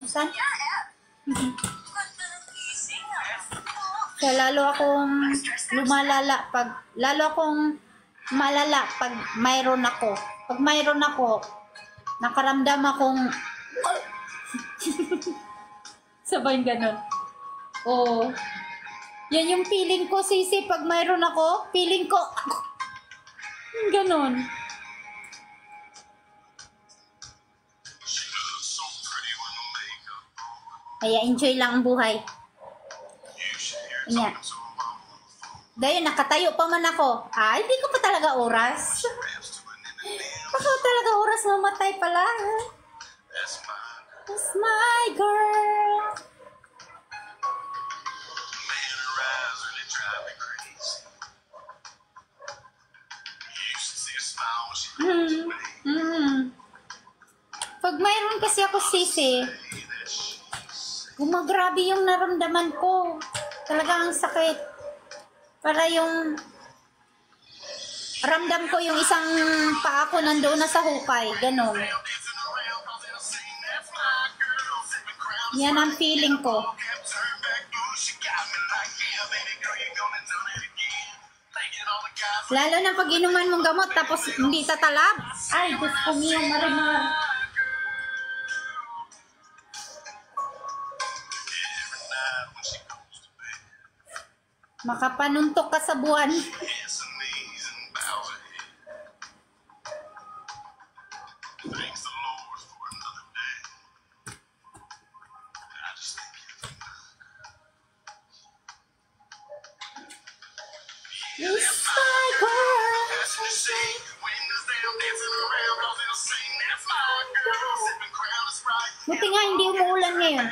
Saan? Kaya lalo akong lumalala lalo akong malala pag mayroon ako. Pag mayroon ako, nakaramdam akong sabay ganun. Oo. Yan yung feeling ko, Sisi, pag mayroon ako, feeling ko ganun. Kaya enjoy lang ang buhay. Yan. Dahil nakatayo pa man ako. Hindi ko pa talaga oras. Baka talaga oras mamatay pala. That's my girl. Pag mayroon kasi ako, Sisi, gumagrabe yung naramdaman ko. Talaga ang sakit. Para yung ramdam ko yung isang paa ko nandoon na sa hukay. Ganon. Yan ang feeling ko. Lalo na pag inuman mong gamot tapos hindi tatalab. Ay, Diyos ko niyo, marimar. Makapanuntok ka sa buwan. Buti nga hindi umuulan ngayon.